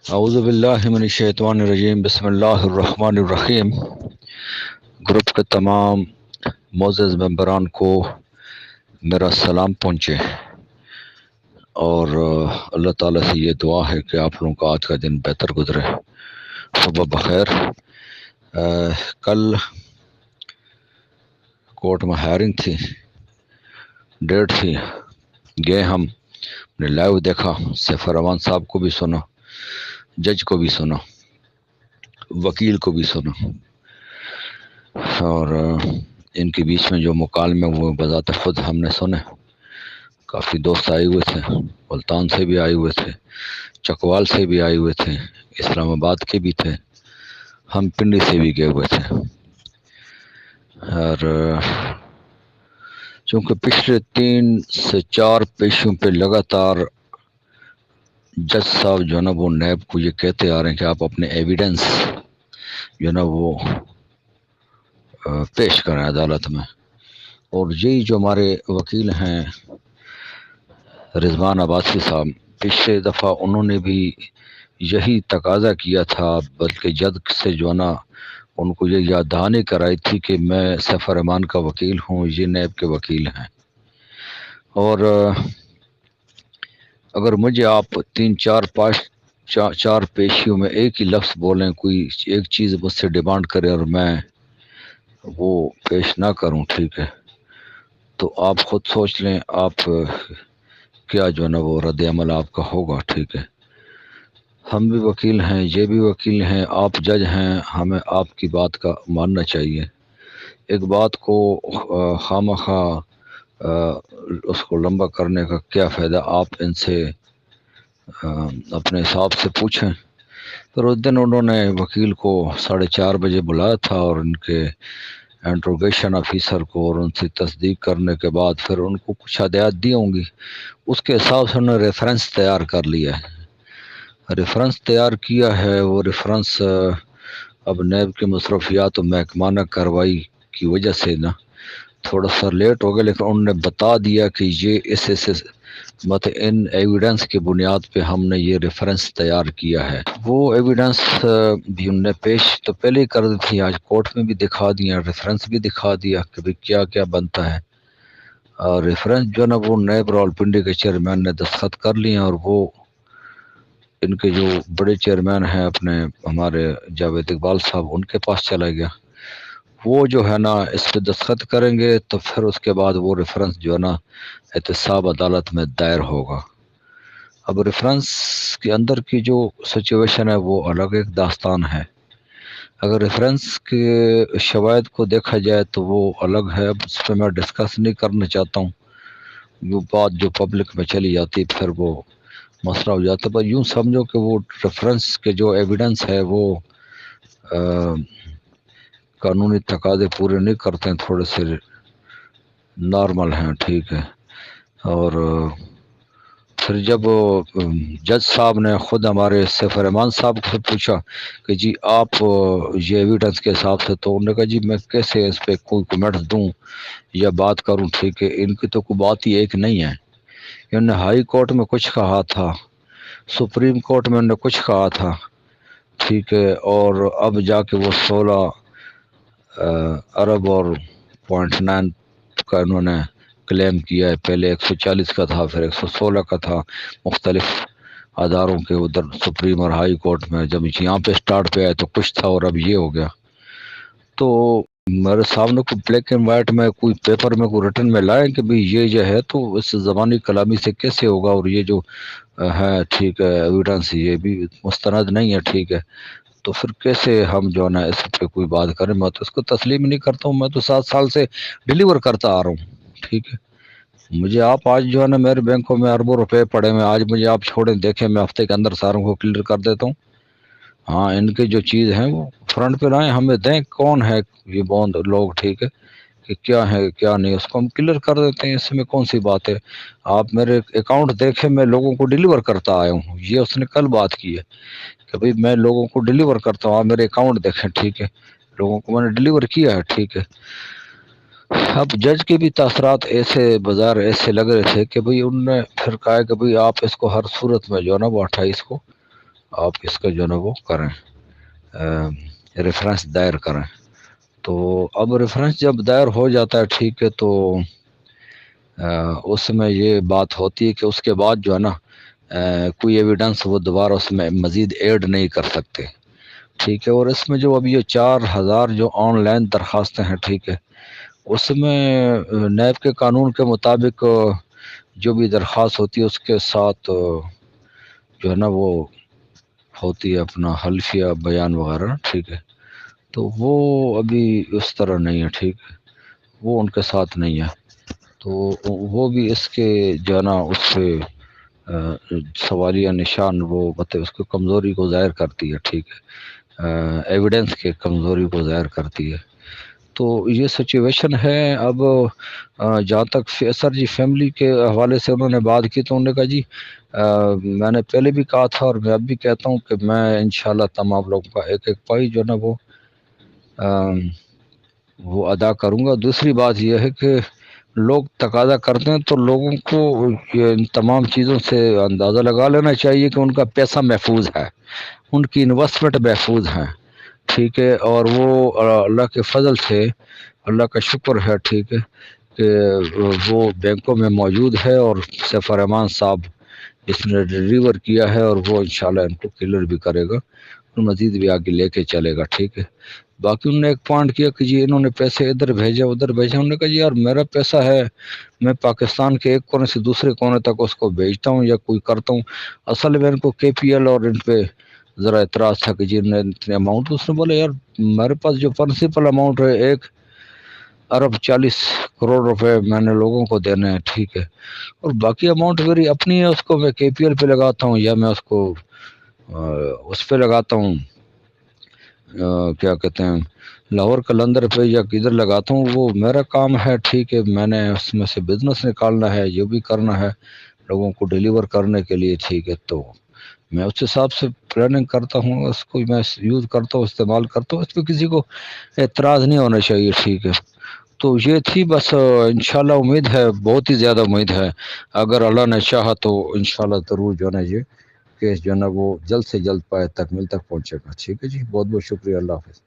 اعوذ باللہ من الشیطان الرجیم، بسم اللہ الرحمن الرحیم۔ گروپ کے تمام معزز ممبران کو میرا سلام پہنچے، اور اللہ تعالیٰ سے یہ دعا ہے کہ آپ لوگوں کا آج کا دن بہتر گزرے، صبح بخیر۔ کل کورٹ میں ہیئرنگ تھی، ڈیٹ تھی، گئے ہم نے لائیو دیکھا، سیف الرحمان صاحب کو بھی سنا، جج کو بھی سنا، وکیل کو بھی سنا، اور ان کے بیچ میں جو مکالمے وہ بذات خود ہم نے سنے۔ کافی دوست آئے ہوئے تھے، ملتان سے بھی آئے ہوئے تھے، چکوال سے بھی آئے ہوئے تھے، اسلام آباد کے بھی تھے، ہم پنڈی سے بھی گئے ہوئے تھے۔ اور چونکہ پچھلے 3 سے 4 پیشوں پہ لگاتار جج صاحب جو ہے نا وہ نیب کو یہ کہتے آ رہے ہیں کہ آپ اپنے ایویڈنس جو ہے نا وہ پیش کریں عدالت میں، اور یہی جو ہمارے وکیل ہیں رضوان عباسی صاحب، پچھلے دفعہ انہوں نے بھی یہی تقاضا کیا تھا، بلکہ جج سے جو ہے نا ان کو یہ یاد دہانی کرائی تھی کہ میں سیف الرحمان کا وکیل ہوں، یہ نیب کے وکیل ہیں، اور اگر مجھے آپ 3 4 5 4 پیشیوں میں ایک ہی لفظ بولیں، کوئی ایک چیز مجھ سے ڈیمانڈ کرے اور میں وہ پیش نہ کروں، ٹھیک ہے، تو آپ خود سوچ لیں آپ کیا جو ہے نا وہ رد عمل آپ کا ہوگا، ٹھیک ہے۔ ہم بھی وکیل ہیں، یہ بھی وکیل ہیں، آپ جج ہیں، ہمیں آپ کی بات کا ماننا چاہیے۔ ایک بات کو خواہ اس کو لمبا کرنے کا کیا فائدہ، آپ ان سے اپنے حساب سے پوچھیں۔ پھر اس دن انہوں نے وکیل کو 4:30 بجے بلایا تھا، اور ان کے انٹروگیشن آفیسر کو، اور ان سے تصدیق کرنے کے بعد پھر ان کو کچھ ہدایات دی ہوں گی، اس کے حساب سے انہوں نے ریفرنس تیار کر لیا ہے۔ ریفرنس تیار کیا ہے، وہ ریفرنس اب نیب کے مصرفیات و محکمانہ کارروائی کی وجہ سے نا تھوڑا سا لیٹ ہو گیا، لیکن انہوں نے بتا دیا کہ یہ اس ان ایویڈنس کی بنیاد پہ ہم نے یہ ریفرنس تیار کیا ہے۔ وہ ایویڈنس بھی انہوں نے پیش تو پہلے ہی کر دی تھی، آج کورٹ میں بھی دکھا دیا، ریفرنس بھی دکھا دیا کہ بھئی کیا کیا بنتا ہے۔ اور ریفرنس جو ہے نا وہ نیب راولپنڈی کے چیئرمین نے دستخط کر لیے، اور وہ ان کے جو بڑے چیئرمین ہیں اپنے ہمارے جاوید اقبال صاحب، ان کے پاس چلا گیا، وہ جو ہے نا اس پہ دستخط کریں گے، تو پھر اس کے بعد وہ ریفرنس جو ہے نا احتساب عدالت میں دائر ہوگا۔ اب ریفرنس کے اندر کی جو سچویشن ہے وہ الگ ایک داستان ہے، اگر ریفرنس کے شواہد کو دیکھا جائے تو وہ الگ ہے، اب اس پہ میں ڈسکس نہیں کرنا چاہتا ہوں، وہ بات جو پبلک میں چلی جاتی پھر وہ مسئلہ ہو جاتا ہے۔ پر یوں سمجھو کہ وہ ریفرنس کے جو ایویڈنس ہے وہ قانونی تقاضے پورے نہیں کرتے ہیں، تھوڑے سے نارمل ہیں، ٹھیک ہے۔ اور پھر جب جج صاحب نے خود ہمارے سیف الرحمان صاحب سے پوچھا کہ جی آپ یہ ایویڈنس کے حساب سے، تو انہوں نے کہا جی میں کیسے اس پہ کوئی کمنٹس دوں یا بات کروں، ٹھیک ہے، ان کی تو کوئی بات ہی ایک نہیں ہے۔ انہوں نے ہائی کورٹ میں کچھ کہا تھا، سپریم کورٹ میں انہوں نے کچھ کہا تھا، ٹھیک ہے، اور اب جا کے وہ 16 ارب اور 0.9 کا انہوں نے کلیم کیا ہے، پہلے 140 کا تھا، پھر 116 کا تھا، مختلف اداروں کے ادھر سپریم اور ہائی کورٹ میں، جب یہاں پہ سٹارٹ پہ آئے تو کچھ تھا اور اب یہ ہو گیا۔ تو میرے سامنے کوئی بلیک اینڈ وائٹ میں کوئی پیپر میں کوئی ریٹن میں لائے کہ بھئی یہ جو ہے تو اس زبانی کلامی سے کیسے ہوگا، اور یہ جو ہے ٹھیک ہے ایویڈنس یہ بھی مستند نہیں ہے، ٹھیک ہے، تو پھر کیسے ہم جو ہے نا اس پہ کوئی بات کریں۔ میں تو اس کو تسلیم نہیں کرتا ہوں، میں تو 7 سال سے ڈیلیور کرتا آ رہا ہوں، ٹھیک ہے۔ مجھے آپ آج جو ہے نا میرے بینکوں میں اربوں روپے پڑے ہوئے، آج مجھے آپ چھوڑیں دیکھیں، میں ہفتے کے اندر ساروں کو کلیئر کر دیتا ہوں۔ ہاں ان کے جو چیز ہیں وہ فرنٹ پہ لائیں، ہمیں دیں کون ہے یہ بوند لوگ، ٹھیک ہے، کہ کیا ہے کیا نہیں، اس کو ہم کلیئر کر دیتے ہیں، اس میں کون سی بات ہے۔ آپ میرے اکاؤنٹ دیکھیں، میں لوگوں کو ڈیلیور کرتا آیا ہوں، یہ اس نے کل بات کی ہے کہ بھئی میں لوگوں کو ڈیلیور کرتا ہوں، آپ میرے اکاؤنٹ دیکھیں، ٹھیک ہے، لوگوں کو میں نے ڈیلیور کیا ہے، ٹھیک ہے۔ اب جج کے بھی تاثرات ایسے بازار ایسے لگ رہے تھے کہ بھئی انہوں نے پھر کہا کہ بھئی آپ اس کو ہر صورت میں جو ہے نا وہ 28 کو آپ اس کا جو ہے نا وہ کریں، ریفرنس دائر کریں۔ تو اب ریفرنس جب دائر ہو جاتا ہے ٹھیک ہے، تو اس میں یہ بات ہوتی ہے کہ اس کے بعد جو ہے نا کوئی ایویڈنس وہ دوبارہ اس میں مزید ایڈ نہیں کر سکتے، ٹھیک ہے۔ اور اس میں جو ابھی جو 4,000 جو آن لائن درخواستیں ہیں ٹھیک ہے، اس میں نیب کے قانون کے مطابق جو بھی درخواست ہوتی ہے اس کے ساتھ جو ہے نا وہ ہوتی ہے اپنا حلفیہ بیان وغیرہ، ٹھیک ہے۔ تو وہ ابھی اس طرح نہیں ہے، ٹھیک ہے، وہ ان کے ساتھ نہیں ہے۔ تو وہ بھی اس کے جو ہے نا اس سے سوالیہ نشان وہ اس کو کمزوری کو ظاہر کرتی ہے، ٹھیک ہے، ایویڈنس کے کمزوری کو ظاہر کرتی ہے۔ تو یہ سچویشن ہے۔ اب جہاں تک فیصل جی فیملی کے حوالے سے انہوں نے بات کی، تو انہوں نے کہا جی میں نے پہلے بھی کہا تھا اور میں اب بھی کہتا ہوں کہ میں انشاءاللہ تمام لوگوں کا ایک ایک پائی جو ہے نا وہ ادا کروں گا۔ دوسری بات یہ ہے کہ لوگ تقاضا کرتے ہیں تو لوگوں کو ان تمام چیزوں سے اندازہ لگا لینا چاہیے کہ ان کا پیسہ محفوظ ہے، ان کی انویسٹمنٹ محفوظ ہے، ٹھیک ہے۔ اور وہ اللہ کے فضل سے، اللہ کا شکر ہے ٹھیک ہے کہ وہ بینکوں میں موجود ہے، اور سیف الرحمان صاحب اس نے ڈلیور کیا ہے، اور وہ انشاءاللہ ان کو کلیئر بھی کرے گا، مزید بھی آگے لے کے چلے گا، ٹھیک ہے۔ باقی انہوں نے ایک پوائنٹ کیا کہ جی انہوں نے پیسے ادھر بھیجے ادھر بھیجے، انہوں نے کہا جی یار میرا پیسہ ہے، میں پاکستان کے ایک کونے سے دوسرے کونے تک اس کو بھیجتا ہوں یا کوئی کرتا ہوں۔ اصل میں ان کو کے پی ایل اور ان پہ ذرا اعتراض تھا کہ جی اتنے اماؤنٹ، اس نے بولا یار میرے پاس جو پرنسپل اماؤنٹ ہے 1,40 کروڑ روپے میں نے لوگوں کو دینے ہیں، ٹھیک ہے، اور باقی اماؤنٹ میری اپنی ہے، اس کو میں کے پی ایل پہ لگاتا ہوں یا میں اس کو اس پہ لگاتا ہوں، کیا کہتے ہیں لاہور قلندر پہ یا کدھر لگاتا ہوں، وہ میرا کام ہے، ٹھیک ہے۔ میں نے اس میں سے بزنس نکالنا ہے، یہ بھی کرنا ہے لوگوں کو ڈیلیور کرنے کے لیے، ٹھیک ہے۔ تو میں اس حساب سے پلاننگ کرتا ہوں، اس کو میں یوز کرتا ہوں، استعمال کرتا ہوں، اس پہ کسی کو اعتراض نہیں ہونا چاہیے، ٹھیک ہے۔ تو یہ تھی بس، انشاءاللہ امید ہے، بہت ہی زیادہ امید ہے، اگر اللہ نے چاہا تو انشاءاللہ ضرور جو ہے نا یہ کیس جو ہے نا وہ جلد سے جلد پائے تکمیل تک پہنچے گا، ٹھیک ہے جی۔ بہت بہت شکریہ، اللہ حافظ۔